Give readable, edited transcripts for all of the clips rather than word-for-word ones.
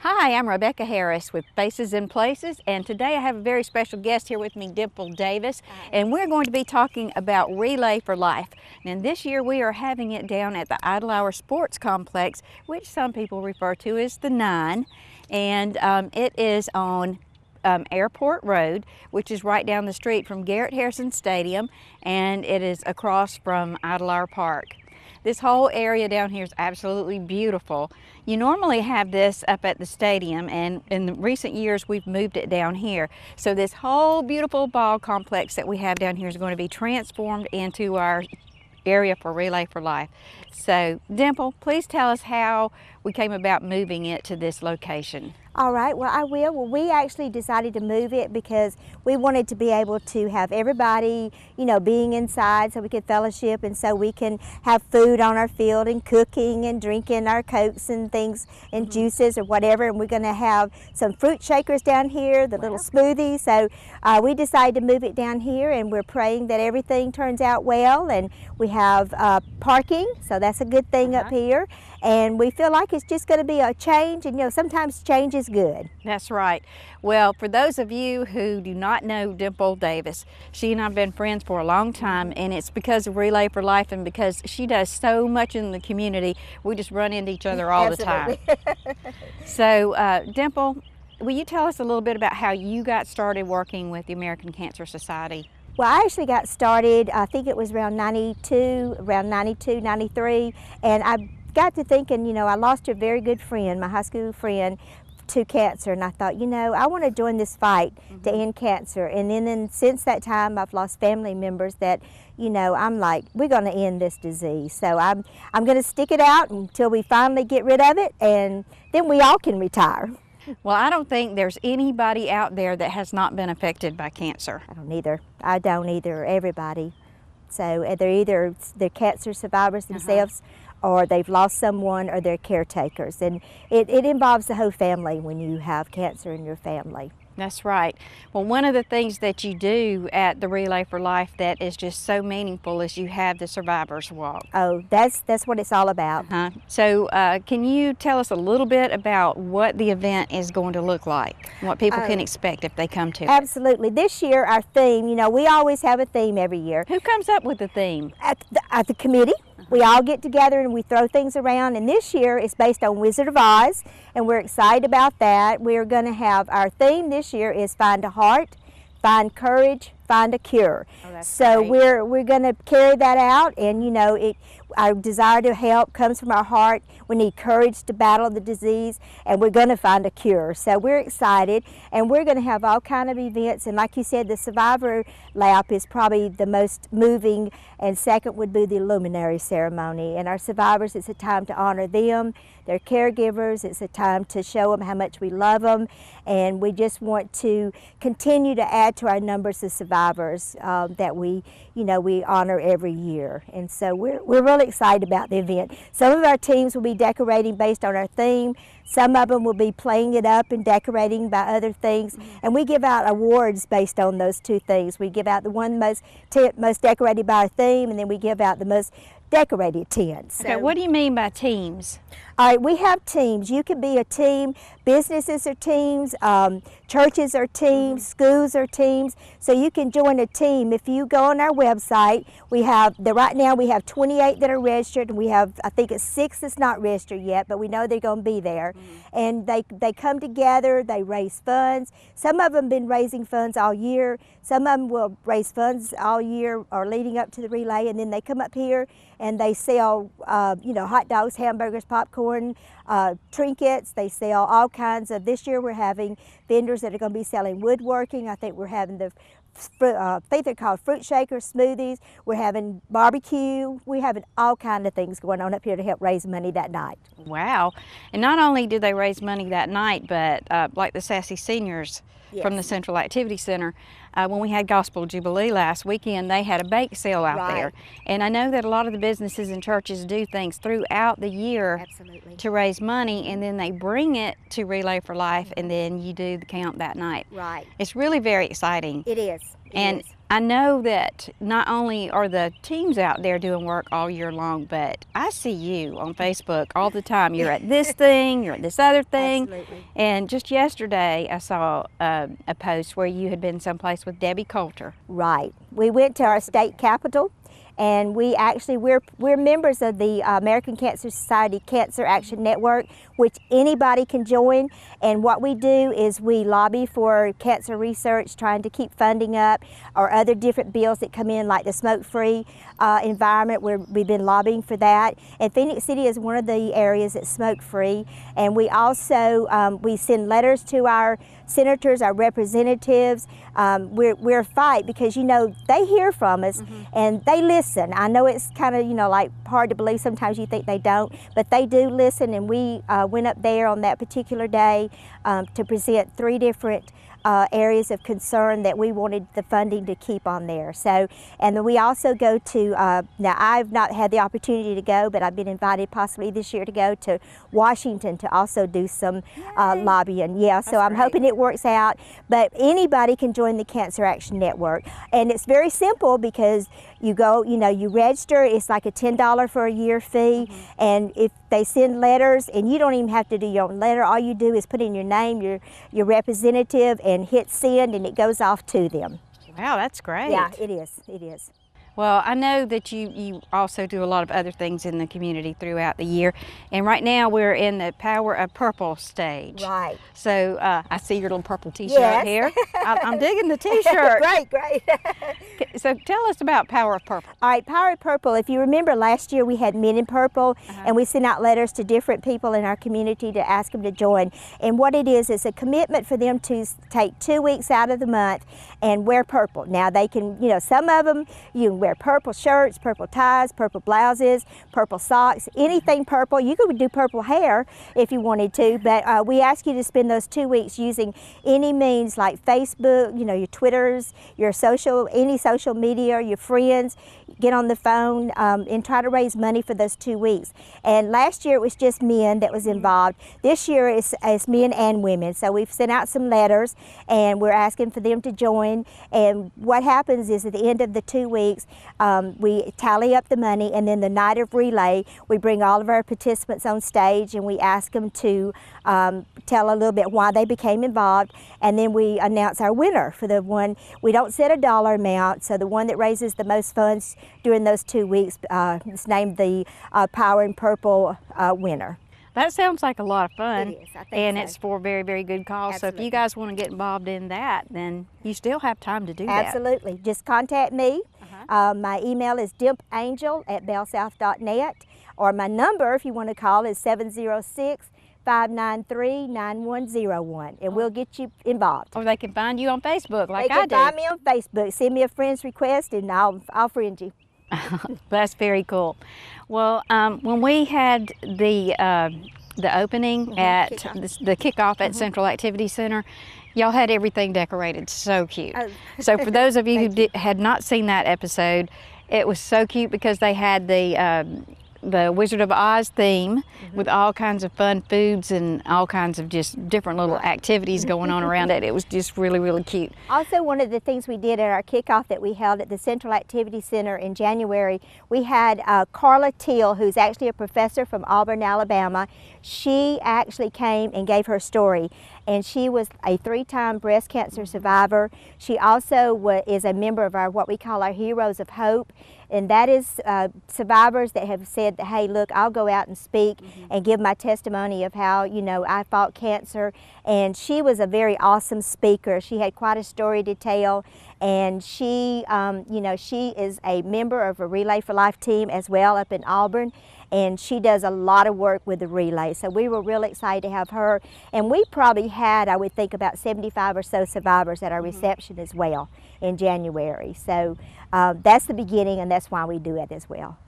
Hi, I'm Rebecca Harris with Faces and Places, and today I have a very special guest here with me, Dimple Davis, and we're going to be talking about Relay for Life. And this year we are having it down at the Idle Hour Sports Complex, which some people refer to as the 9, and it is on Airport Road, which is right down the street from Garrett Harrison Stadium, and it is across from Idle Hour Park. This whole area down here is absolutely beautiful. You normally have this up at the stadium, and in the recent years we've moved it down here. So this whole beautiful ball complex that we have down here is going to be transformed into our area for Relay for Life. So Dimple, please tell us how we came about moving it to this location. All right, well, I will. Well, we actually decided to move it because we wanted to be able to have everybody, being inside so we could fellowship, and so we can have food on our field and cooking and drinking our Cokes and things and juices or whatever. And we're going to have some fruit shakers down here, the little smoothies. So we decided to move it down here, and we're praying that everything turns out well. And we have parking, so that's a good thing up here. And we feel like it's just going to be a change, and sometimes change is good. That's right. Well, for those of you who do not know Dimple Davis, she and I have been friends for a long time, and it's because of Relay for Life and because she does so much in the community. We just run into each other all the time. So, Dimple, will you tell us a little bit about how you got started working with the American Cancer Society? Well, I actually got started, I think it was around 92, 93, and I got to thinking, I lost a very good friend, my high school friend, to cancer, and I thought, I want to join this fight to end cancer. And then since that time, I've lost family members that, I'm like, we're going to end this disease. So I'm going to stick it out until we finally get rid of it, and then we all can retire. Well, I don't think there's anybody out there that has not been affected by cancer. I don't either, everybody. So they're cancer survivors themselves, or they've lost someone, or they're caretakers. And it involves the whole family when you have cancer in your family. That's right. Well, one of the things that you do at the Relay for Life that is just so meaningful is you have the Survivors Walk. Oh, that's what it's all about. So can you tell us a little bit about what the event is going to look like, what people can expect if they come to it? Absolutely. This year, our theme, we always have a theme every year. Who comes up with the theme? At the committee. We all get together and we throw things around, and this year it's based on Wizard of Oz, and we're excited about that. We're going to have, our theme this year is Find a Heart, Find Courage, Find a Cure. So great. we're going to carry that out, and our desire to help comes from our heart. We need courage to battle the disease, and we're going to find a cure. So we're excited, and we're going to have all kind of events. And like you said, the Survivor Lap is probably the most moving, and second would be the luminary ceremony. And our survivors, it's a time to honor them, their caregivers. It's a time to show them how much we love them, and we just want to continue to add to our numbers of survivors that we honor every year. And so we're really excited about the event. Some of our teams will be decorating based on our theme. Some of them will be playing it up and decorating by other things. And we give out awards based on those two things. We give out the one most decorated by our theme, and then we give out the most decorated tents. Okay, what do you mean by teams? All right, we have teams. You can be a team. Businesses are teams. Churches are teams. Schools are teams. So you can join a team. If you go on our website, right now we have 28 that are registered, and we have, I think it's 6 that's not registered yet, but we know they're going to be there. And they come together, they raise funds. Some of them have been raising funds all year. Some of them will raise funds all year or leading up to the relay, and then they come up here and they sell, hot dogs, hamburgers, popcorn, trinkets. They sell all kinds of, this year we're having vendors that are going to be selling woodworking. I think we're having I think they're called fruit shakers, smoothies. We're having barbecue. We're having all kinds of things going on up here to help raise money that night. Wow. And not only do they raise money that night, but like the Sassy Seniors from the Central Activity Center, when we had Gospel Jubilee last weekend, they had a bake sale out there. And I know that a lot of the businesses and churches do things throughout the year to raise money, and then they bring it to Relay for Life, and then you do the count that night. It's really very exciting. It is. And I know that not only are the teams out there doing work all year long, but I see you on Facebook all the time. You're at this thing, you're at this other thing. Absolutely. And just yesterday I saw a post where you had been someplace with Debbie Coulter. Right. We went to our state capital, and we're members of the American Cancer Society Cancer Action Network, which anybody can join. And what we do is we lobby for cancer research, trying to keep funding up, or other different bills that come in, like the smoke-free environment, where we've been lobbying for that. And Phoenix City is one of the areas that's smoke-free. And we also we send letters to our senators, our representatives. We're a fight because, you know, they hear from us and they listen. I know it's kind of, you know, like hard to believe sometimes, you think they don't, but they do listen. And we went up there on that particular day to present 3 different areas of concern that we wanted the funding to keep on there. So, and then we also go to, now I've not had the opportunity to go, but I've been invited possibly this year to go to Washington to also do some lobbying. Yeah, so I'm hoping it works out. But anybody can join the Cancer Action Network. And it's very simple because you go, you know, you register, it's like a $10 for a year fee. And if they send letters, and you don't even have to do your own letter, all you do is put in your name, your representative, and hit send, and it goes off to them. Wow, that's great. Yeah, it is. It is. Well, I know that you also do a lot of other things in the community throughout the year. And right now we're in the Power of Purple stage. Right. So I see your little purple t-shirt here. I'm digging the t-shirt. Great, great. So tell us about Power of Purple. All right, Power of Purple, if you remember last year we had Men in Purple, and we sent out letters to different people in our community to ask them to join. And what it is a commitment for them to take 2 weeks out of the month and wear purple. Now they can, you know, some of them, you can wear purple shirts, purple ties, purple blouses, purple socks, anything purple. You could do purple hair if you wanted to, but we ask you to spend those 2 weeks using any means like Facebook, you know, your Twitters, your any social media, your friends, get on the phone and try to raise money for those 2 weeks. And last year it was just men that was involved. This year it's men and women. So we've sent out some letters and we're asking for them to join. And what happens is at the end of the 2 weeks, we tally up the money, and then the night of relay, we bring all of our participants on stage and we ask them to tell a little bit why they became involved, and then we announce our winner for the one. We don't set a dollar amount, so the one that raises the most funds during those 2 weeks is named the Power in Purple winner. That sounds like a lot of fun. It is, I think and so. it's for a very, very good cause. Absolutely. So if you guys want to get involved in that, then you still have time to do that. Absolutely. Just contact me. My email is dimpangel@bellsouth.net, or my number, if you want to call, is 706-593-9101, and we'll get you involved. Or they can find you on Facebook like I do. They can find me on Facebook. Send me a friend's request and I'll friend you. That's very cool. Well, when we had the opening at the kickoff at Central Activity Center, y'all had everything decorated so cute. So for those of you who had not seen that episode, it was so cute because they had the Wizard of Oz theme with all kinds of fun foods and all kinds of just different little activities going on around it. It was just really, really cute. Also, one of the things we did at our kickoff that we held at the Central Activity Center in January, we had Carla Teal, who's actually a professor from Auburn, Alabama. She actually came and gave her story, and she was a 3-time breast cancer survivor. She also is a member of our what we call our Heroes of Hope, and that is survivors that have said that, hey, look, I'll go out and speak and give my testimony of how, you know, I fought cancer. And she was a very awesome speaker. She had quite a story to tell, and she, you know, she is a member of a Relay for Life team as well up in Auburn. And she does a lot of work with the relay. So we were really excited to have her. And we probably had, I would think, about 75 or so survivors at our reception as well in January. So that's the beginning, and that's why we do it as well.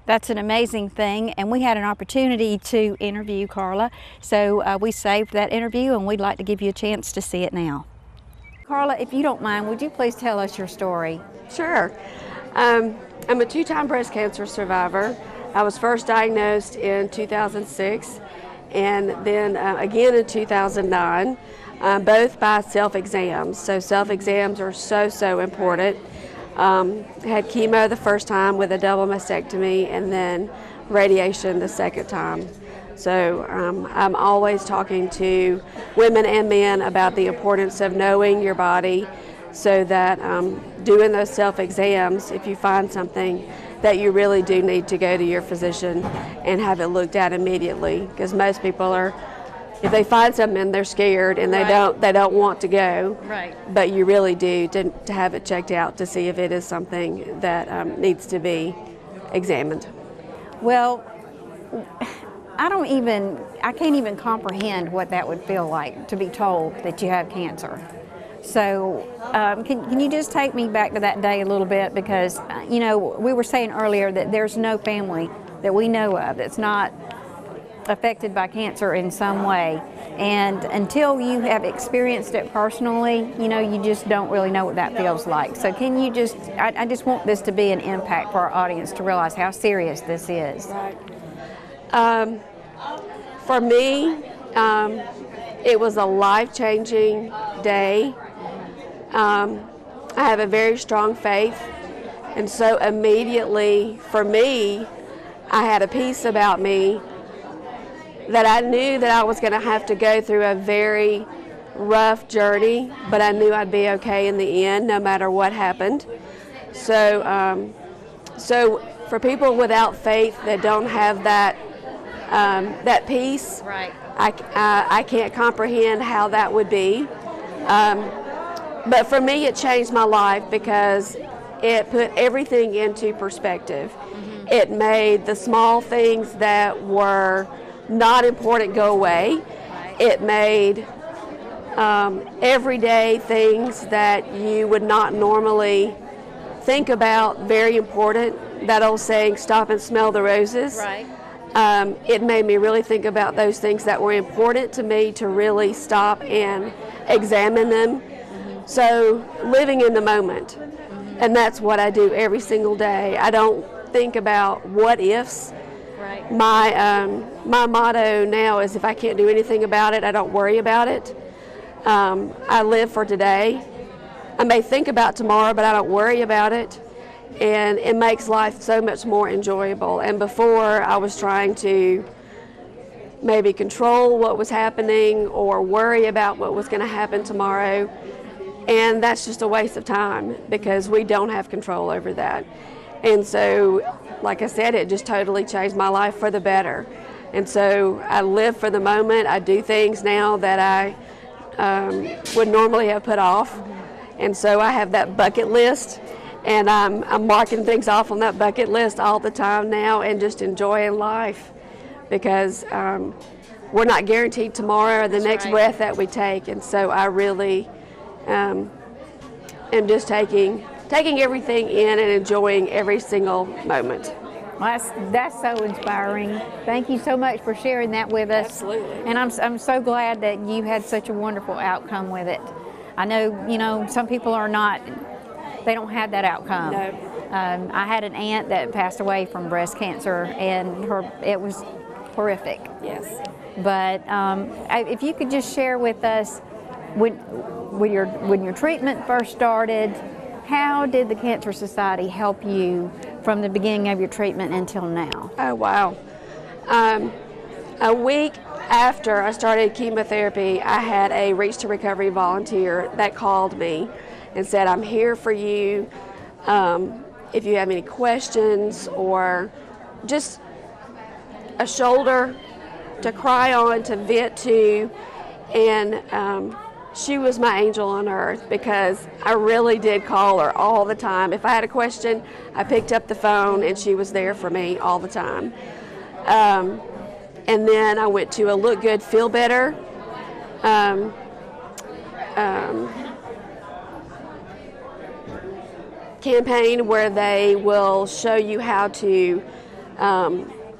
That's an amazing thing, and we had an opportunity to interview Carla. So we saved that interview, and we'd like to give you a chance to see it now. Carla, if you don't mind, would you please tell us your story? Sure. I'm a two-time breast cancer survivor. I was first diagnosed in 2006 and then again in 2009, both by self-exams. So self-exams are so important. Had chemo the first time with a double mastectomy and then radiation the second time. So I'm always talking to women and men about the importance of knowing your body so that doing those self-exams, if you find something, that you really do need to go to your physician and have it looked at immediately, because most people are, if they find something, they're scared and they don't want to go. Right. But you really do to have it checked out to see if it is something that needs to be examined. Well, I can't even comprehend what that would feel like to be told that you have cancer. So can you just take me back to that day a little bit, because you know, we were saying earlier that there's no family that we know of that's not affected by cancer in some way, and until you have experienced it personally, you know, you just don't really know what that feels like. So can you just, I just want this to be an impact for our audience to realize how serious this is. Right. For me, it was a life-changing day. I have a very strong faith, and so immediately for me, I had a peace about me that I knew that I was going to have to go through a very rough journey, but I knew I'd be okay in the end, no matter what happened. So, so for people without faith that don't have that that peace, Right. I can't comprehend how that would be. But for me, it changed my life because it put everything into perspective. Mm-hmm. It made the small things that were not important go away. Right. It made everyday things that you would not normally think about very important. That old saying, stop and smell the roses. Right. It made me really think about those things that were important to me, to really stop and examine them. Mm-hmm. So living in the moment, mm-hmm. and that's what I do every single day. I don't think about what ifs. Right. My motto now is, if I can't do anything about it, I don't worry about it. I live for today. I may think about tomorrow, but I don't worry about it. And it makes life so much more enjoyable. And before, I was trying to maybe control what was happening or worry about what was going to happen tomorrow. And that's just a waste of time, because we don't have control over that. And so, like I said, it just totally changed my life for the better. And so I live for the moment. I do things now that I would normally have put off. And so I have that bucket list. And I'm marking things off on that bucket list all the time now, and just enjoying life, because we're not guaranteed tomorrow or the next breath that we take. And so I really am just taking everything in and enjoying every single moment. Well, that's so inspiring. Thank you so much for sharing that with us. Absolutely. And I'm so glad that you had such a wonderful outcome with it. I know, you know, some people are not. They don't have that outcome. No. I had an aunt that passed away from breast cancer, and it was horrific. Yes. But if you could just share with us, when your treatment first started, how did the Cancer Society help you from the beginning of your treatment until now? Oh, wow. A week after I started chemotherapy, I had a Reach to Recovery volunteer that called me and said, I'm here for you. If you have any questions, or just a shoulder to cry on, to vent to. And she was my angel on earth, because I really did call her all the time. If I had a question, I picked up the phone and she was there for me all the time. And then I went to a Look Good, Feel Better campaign, where they will show you how to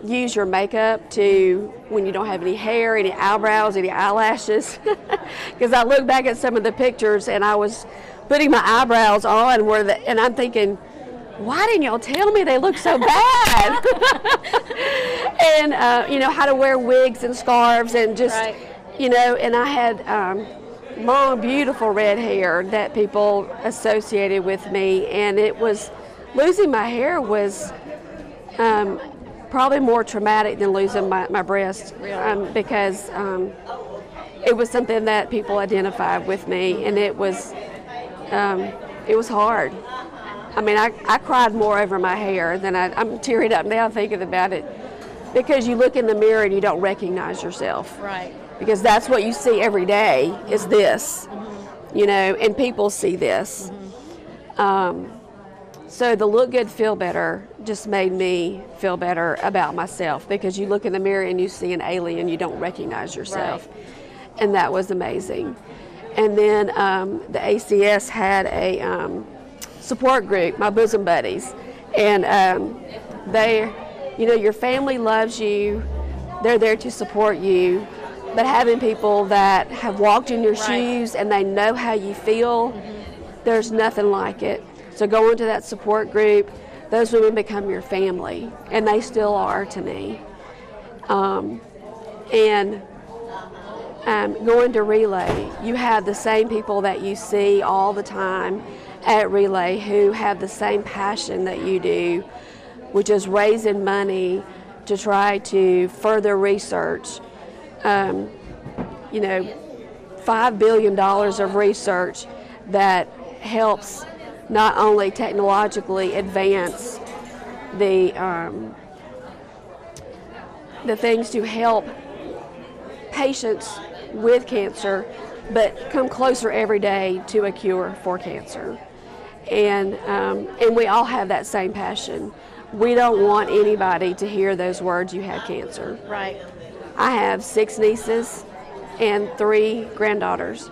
use your makeup to when you don't have any hair, any eyebrows, any eyelashes. Because I look back at some of the pictures and I was putting my eyebrows on and I'm thinking, why didn't y'all tell me they look so bad? And how to wear wigs and scarves and just, Right. And I had long, beautiful red hair that people associated with me, and losing my hair was probably more traumatic than losing my breast, because it was something that people identified with me, and it was hard. I mean, I cried more over my hair than I'm tearing up now thinking about it, because you look in the mirror and you don't recognize yourself. Right. Because that's what you see every day is this, and people see this. So the look good, feel better just made me feel better about myself, because you look in the mirror and you see an alien, you don't recognize yourself. Right. And that was amazing. And then the ACS had a support group, my bosom buddies, and your family loves you, they're there to support you, but having people that have walked in your shoes and they know how you feel, there's nothing like it. So going to that support group, those women become your family, and they still are to me. Going to Relay, you have the same people that you see all the time at Relay who have the same passion that you do, which is raising money to try to further research. $5 billion of research that helps not only technologically advance the things to help patients with cancer, but come closer every day to a cure for cancer. And we all have that same passion. We don't want anybody to hear those words, "you have cancer." Right. I have 6 nieces and 3 granddaughters,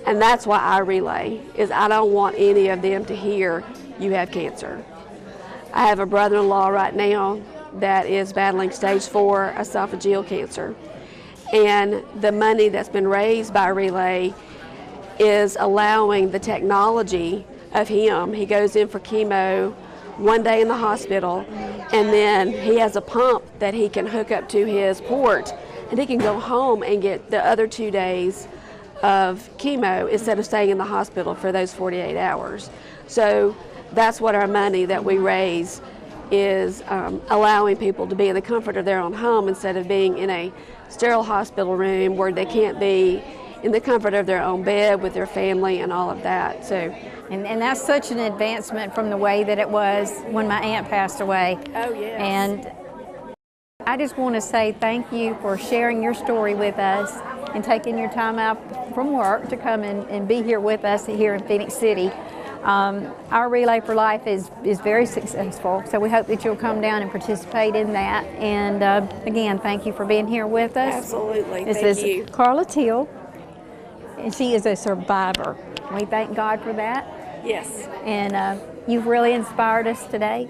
and that's why I Relay, is I don't want any of them to hear, "you have cancer." I have a brother-in-law right now that is battling stage 4 esophageal cancer, and the money that's been raised by Relay is allowing the technology of him. He goes in for chemo one day in the hospital, and then he has a pump that he can hook up to his port, and he can go home and get the other 2 days of chemo instead of staying in the hospital for those 48 hours. So that's what our money that we raise is, allowing people to be in the comfort of their own home instead of being in a sterile hospital room where they can't be in the comfort of their own bed with their family and all of that. So. And that's such an advancement from the way that it was when my aunt passed away. Oh, yes. And I just want to say thank you for sharing your story with us and taking your time out from work to come and be here with us here in Phoenix City. Our Relay for Life is very successful, so we hope that you'll come down and participate in that. And again, thank you for being here with us. Absolutely. This Thank is you. Carla Teal, and she is a survivor. We thank God for that. Yes. And you've really inspired us today.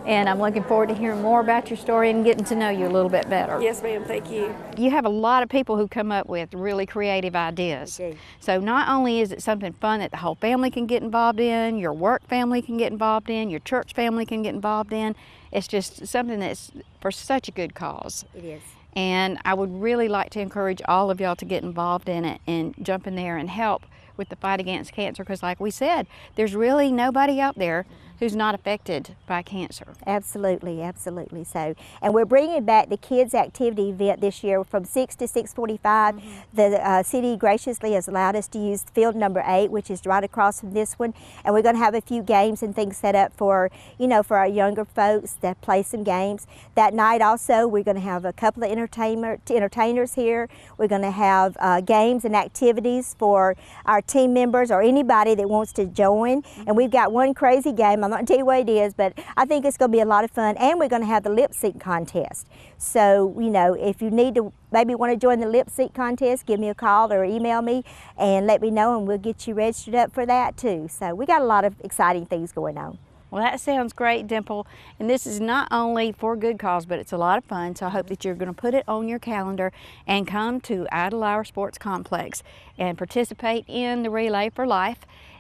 And I'm looking forward to hearing more about your story and getting to know you a little bit better. Yes, ma'am. Thank you. You have a lot of people who come up with really creative ideas. Okay. So not only is it something fun that the whole family can get involved in, your work family can get involved in, your church family can get involved in, it's just something that's for such a good cause. It is. And I would really like to encourage all of y'all to get involved in it and jump in there and help with the fight against cancer, because like we said, there's really nobody out there who's not affected by cancer. Absolutely, absolutely. So, and we're bringing back the kids' activity event this year from 6 to 6:45. The city graciously has allowed us to use field number 8, which is right across from this one, and we're going to have a few games and things set up for, for our younger folks to play some games. That night also, we're going to have a couple of entertainers here. We're going to have games and activities for our team members or anybody that wants to join. And we've got one crazy game. I'm not going to tell you what it is, but I think it's going to be a lot of fun. And we're going to have the lip sync contest. So, if you need to maybe want to join the lip sync contest, give me a call or email me and let me know, and we'll get you registered up for that too. So we got a lot of exciting things going on. Well, that sounds great, Dimple. And this is not only for a good cause, but it's a lot of fun. So I hope that you're going to put it on your calendar and come to Idle Sports Complex and participate in the Relay for Life.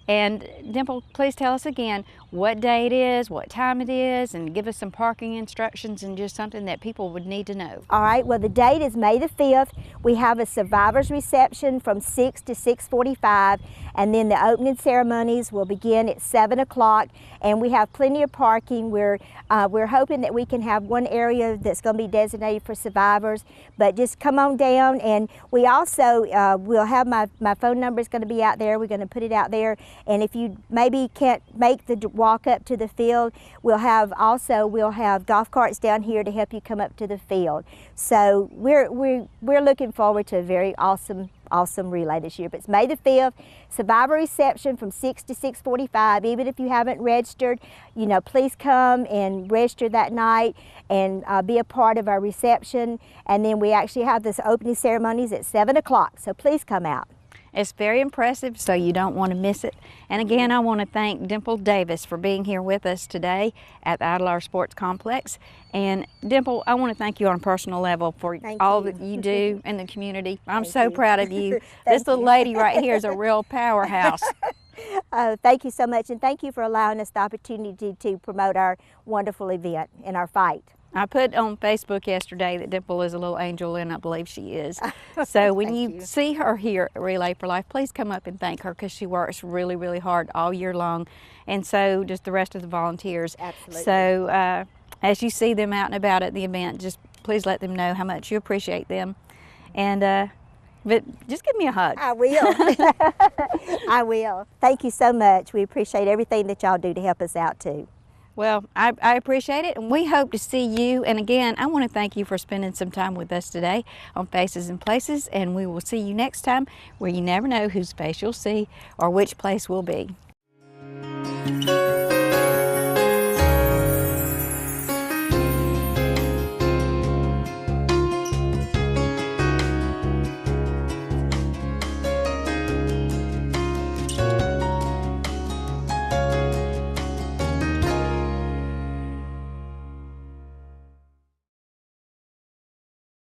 And Dimple, please tell us again what day it is, what time it is, and give us some parking instructions and just something that people would need to know. All right, well, the date is May the 5th. We have a survivors reception from 6 to 6:45, and then the opening ceremonies will begin at 7 o'clock, and we have plenty of parking. We're hoping that we can have one area that's going to be designated for survivors, but just come on down. And we also will have my phone number is going to be out there. We're going to put it out there. And if you maybe can't make the walk up to the field, we'll have golf carts down here to help you come up to the field. So we're looking forward to a very awesome relay this year. But it's May the 5th, survivor reception from 6 to 6:45. Even if you haven't registered, you know, please come and register that night and be a part of our reception. And then we actually have this opening ceremonies at 7 o'clock. So please come out. It's very impressive, so you don't want to miss it. And again, I want to thank Dimple Davis for being here with us today at the Idle Sports Complex. And Dimple, I want to thank you on a personal level for all that you do in the community. I'm so proud of you. This little lady right here is a real powerhouse. Thank you so much, and thank you for allowing us the opportunity to promote our wonderful event and our fight. I put on Facebook yesterday that Dimple is a little angel, and I believe she is. So when you see her here at Relay for Life, please come up and thank her, because she works really, really hard all year long, and so does the rest of the volunteers. Absolutely. So as you see them out and about at the event, just please let them know how much you appreciate them. And but just give me a hug. I will. I will. Thank you so much. We appreciate everything that y'all do to help us out too. Well, I appreciate it, and we hope to see you. And again, I want to thank you for spending some time with us today on Faces and Places, and we will see you next time, where you never know whose face you'll see or which place will be.